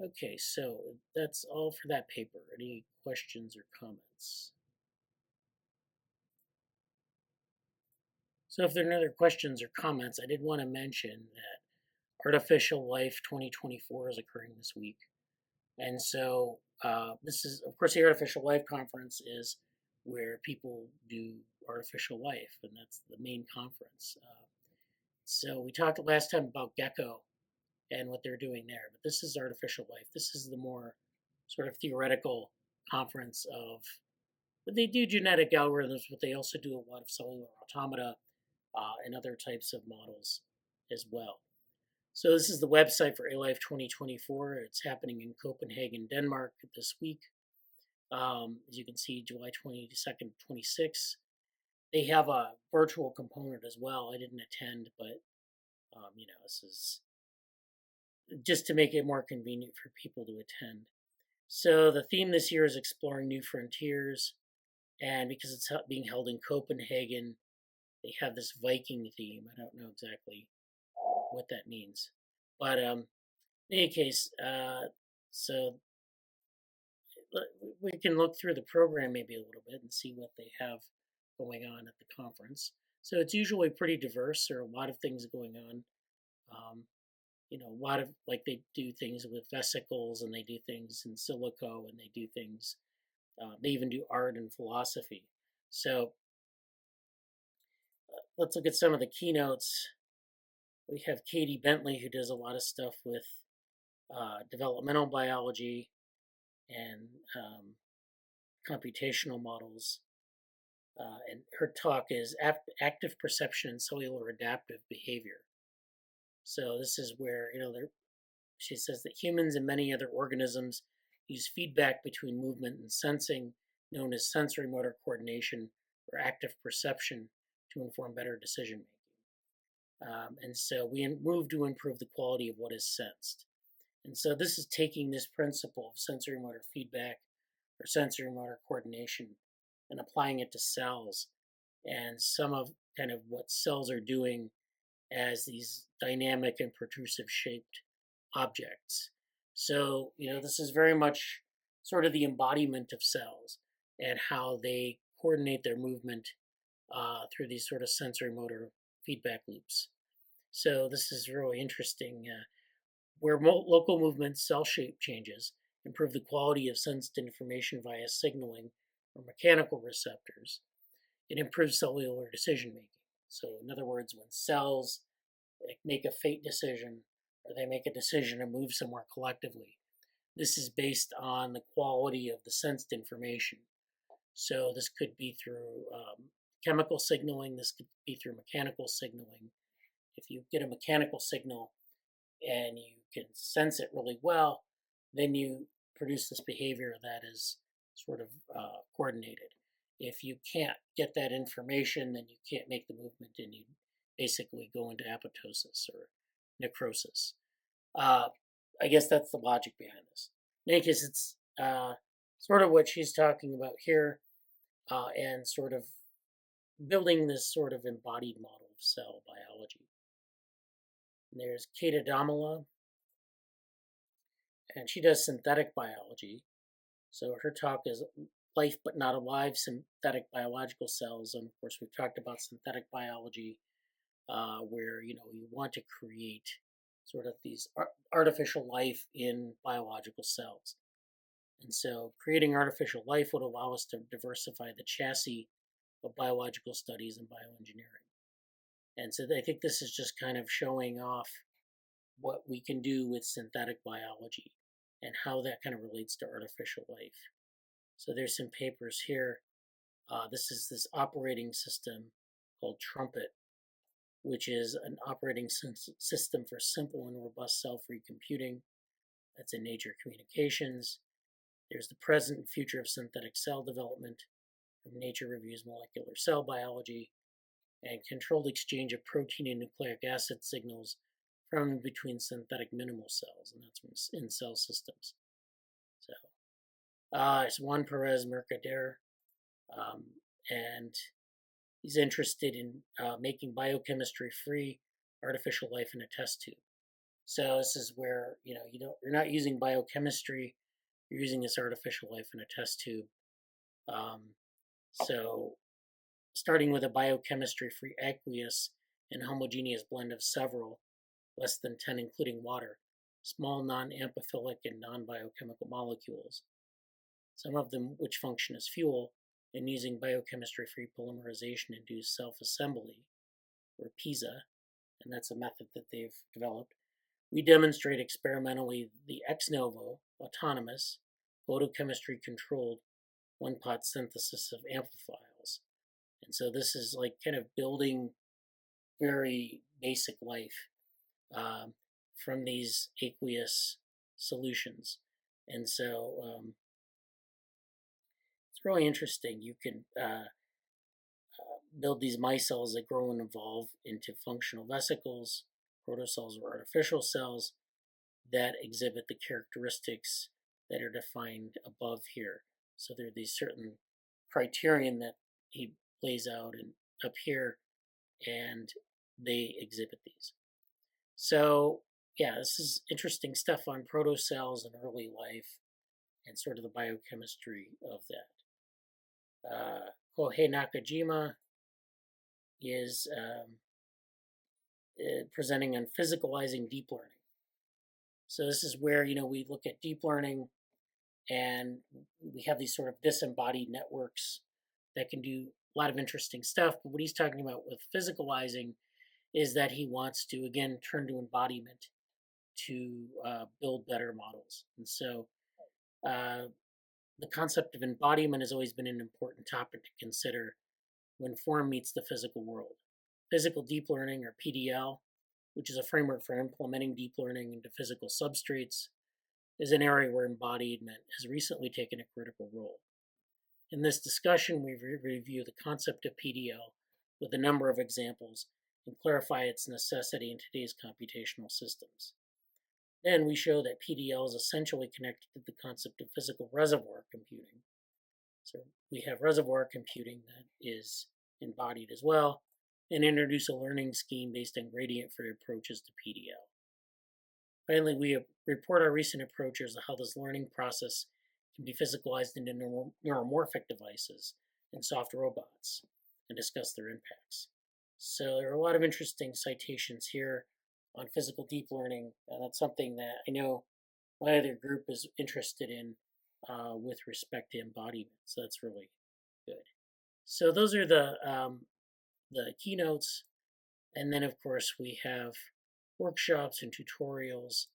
Speaker 1: Okay, so that's all for that paper. Any questions or comments? So if there are no other questions or comments, I did want to mention that Artificial Life 2024 is occurring this week. And so this is, of course, the Artificial Life Conference is where people do artificial life, and that's the main conference. So we talked last time about Gecko and what they're doing there, but this is Artificial Life. This is the more sort of theoretical conference of, but they do genetic algorithms, but they also do a lot of cellular automata and other types of models as well. So this is the website for Alife 2024. It's happening in Copenhagen, Denmark this week. As you can see, July 22nd, 26th. They have a virtual component as well. I didn't attend, but this is just to make it more convenient for people to attend. So the theme this year is exploring new frontiers, and because it's being held in Copenhagen, they have this Viking theme. I don't know exactly what that means, but in any case, so we can look through the program maybe a little bit and see what they have going on at the conference. So it's usually pretty diverse. There are a lot of things going on. A lot of, like, they do things with vesicles, and they do things in silico, and they do things, they even do art and philosophy. So let's look at some of the keynotes. We have Katie Bentley, who does a lot of stuff with developmental biology and computational models. And her talk is active perception and cellular adaptive behavior. So this is where, she says that humans and many other organisms use feedback between movement and sensing, known as sensory motor coordination or active perception, to inform better decision making. And so we move to improve the quality of what is sensed. And so this is taking this principle of sensory motor feedback or sensory motor coordination and applying it to cells, and some of kind of what cells are doing as these dynamic and protrusive shaped objects. So, this is very much sort of the embodiment of cells and how they coordinate their movement through these sort of sensory motor feedback loops. So this is really interesting, where local movement cell shape changes improve the quality of sensed information via signaling or mechanical receptors. It improves cellular decision making. So in other words, when cells make a fate decision, or they make a decision to move somewhere collectively, this is based on the quality of the sensed information. So this could be through chemical signaling, this could be through mechanical signaling. If you get a mechanical signal and you can sense it really well, then you produce this behavior that is sort of coordinated. If you can't get that information, then you can't make the movement, and you basically go into apoptosis or necrosis. I guess that's the logic behind this. In any case, it's sort of what she's talking about here, and sort of building this sort of embodied model of cell biology. And there's Kate Adamala, and she does synthetic biology. So her talk is life but not alive, synthetic biological cells. And of course, we've talked about synthetic biology, where you want to create sort of these artificial life in biological cells. And so creating artificial life would allow us to diversify the chassis of biological studies and bioengineering. And so I think this is just kind of showing off what we can do with synthetic biology and how that kind of relates to artificial life. So there's some papers here. This is this operating system called Trumpet, which is an operating system for simple and robust cell-free computing. That's in Nature Communications. There's the present and future of synthetic cell development from Nature Reviews Molecular Cell Biology, and controlled exchange of protein and nucleic acid signals from and between synthetic minimal cells, and that's from in cell systems. So it's Juan Perez Mercader, and he's interested in making biochemistry-free artificial life in a test tube. So this is where you're not using biochemistry, you're using this artificial life in a test tube. So starting with a biochemistry-free aqueous and homogeneous blend of several, less than 10 including water, small non-amphiphilic and non-biochemical molecules, some of them which function as fuel, and using biochemistry-free polymerization-induced self-assembly, or PISA, and that's a method that they've developed. We demonstrate experimentally the ex novo, autonomous, photochemistry-controlled one-pot synthesis of amphiphiles. And so this is like kind of building very basic life from these aqueous solutions. And so it's really interesting. You can build these micelles that grow and evolve into functional vesicles, protocells, or artificial cells that exhibit the characteristics that are defined above here. So there are these certain criterion that he lays out and up here, and they exhibit these. So yeah, this is interesting stuff on protocells and early life and sort of the biochemistry of that. Kohei Nakajima is presenting on physicalizing deep learning. So this is where we look at deep learning, and we have these sort of disembodied networks that can do a lot of interesting stuff. But what he's talking about with physicalizing is that he wants to, again, turn to embodiment to build better models. And so the concept of embodiment has always been an important topic to consider when form meets the physical world. Physical deep learning, or PDL, which is a framework for implementing deep learning into physical substrates, is an area where embodiment has recently taken a critical role. In this discussion, we review the concept of PDL with a number of examples and clarify its necessity in today's computational systems. Then we show that PDL is essentially connected to the concept of physical reservoir computing. So we have reservoir computing that is embodied as well, and introduce a learning scheme based on gradient-free approaches to PDL. Finally, we report our recent approaches to how this learning process can be physicalized into neuromorphic devices and soft robots, and discuss their impacts. So there are a lot of interesting citations here on physical deep learning, and that's something that I know my other group is interested in with respect to embodiment. So that's really good. So those are the keynotes, and then of course we have workshops and tutorials.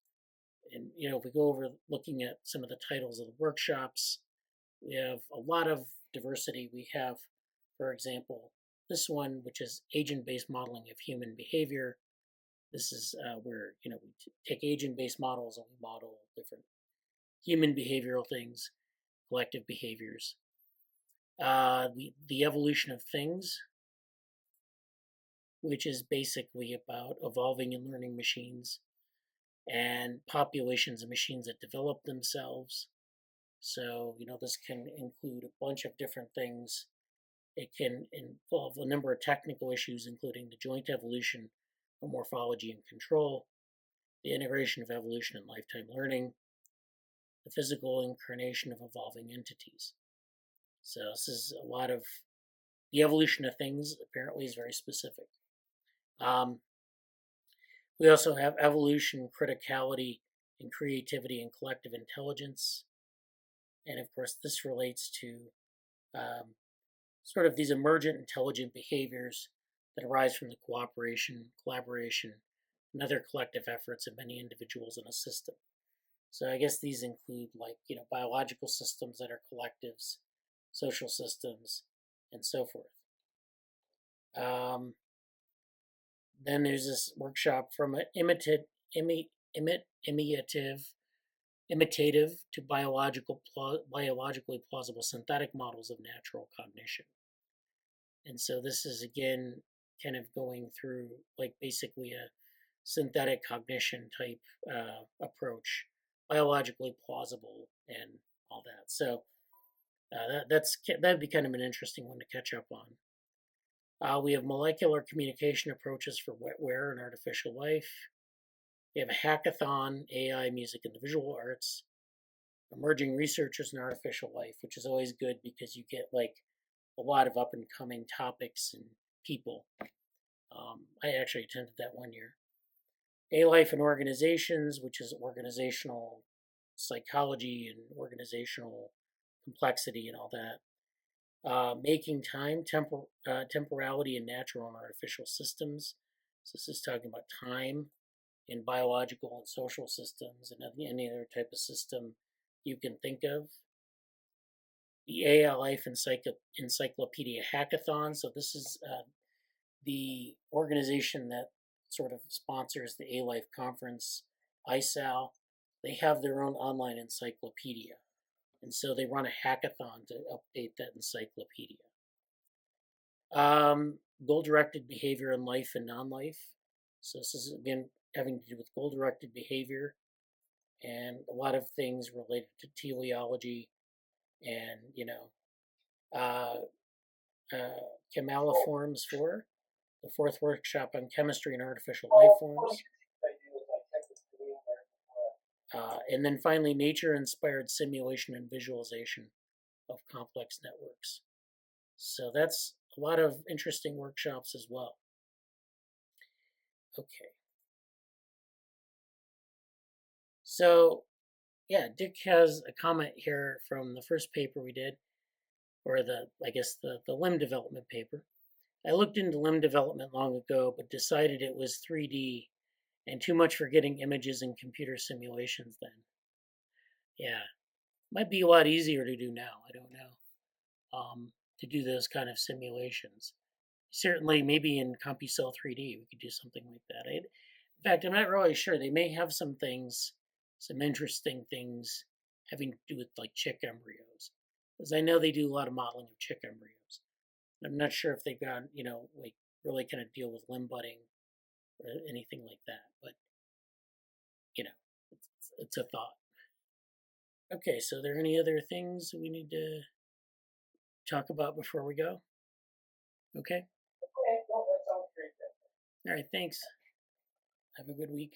Speaker 1: And if we go over looking at some of the titles of the workshops, we have a lot of diversity. We have, for example, this one, which is agent-based modeling of human behavior. This is where we take agent-based models and we model different human behavioral things, collective behaviors. The evolution of things, which is basically about evolving and learning machines and populations of machines that develop themselves. So, this can include a bunch of different things. It can involve a number of technical issues, including the joint evolution of morphology and control, the integration of evolution and lifetime learning, the physical incarnation of evolving entities. So this is a lot of the evolution of things. Apparently is very specific. We also have evolution, criticality, and creativity and collective intelligence. And of course, this relates to sort of these emergent intelligent behaviors that arise from the cooperation, collaboration, and other collective efforts of many individuals in a system. So I guess these include biological systems that are collectives, social systems, and so forth. Then there's this workshop from an imitative to biologically plausible synthetic models of natural cognition. And so this is again kind of going through basically a synthetic cognition type approach, biologically plausible and all that. So that'd be kind of an interesting one to catch up on. We have molecular communication approaches for wetware and artificial life. We have a hackathon, AI, music, and the visual arts. Emerging researchers in artificial life, which is always good because you get a lot of up and coming topics and people. I actually attended that one year. Alife and organizations, which is organizational psychology and organizational complexity and all that. Making time, temporality in natural and artificial systems. So this is talking about time in biological and social systems and any other type of system you can think of. The Alife Encyclopedia Hackathon. So this is the organization that sort of sponsors the Alife conference, et.al. They have their own online encyclopedia. And so they run a hackathon to update that encyclopedia. Goal-directed behavior in life and non-life. So this is, again, having to do with goal-directed behavior and a lot of things related to teleology and, Camaliforms 4, the fourth workshop on chemistry and artificial life forms. And then finally, nature-inspired simulation and visualization of complex networks. So that's a lot of interesting workshops as well. Okay. So, yeah, Dick has a comment here from the first paper we did, or the limb development paper. I looked into limb development long ago, but decided it was 3D and too much for getting images in computer simulations then. Yeah, might be a lot easier to do now. I don't know. To do those kind of simulations. Certainly, maybe in CompuCell 3D, we could do something like that. In fact, I'm not really sure. They may have some things, some interesting things having to do with chick embryos. Because I know they do a lot of modeling of chick embryos. I'm not sure if they've got, really kind of deal with limb budding or anything like that. But, it's a thought. Okay, so are there any other things we need to talk about before we go? Okay. All right, thanks. Have a good week.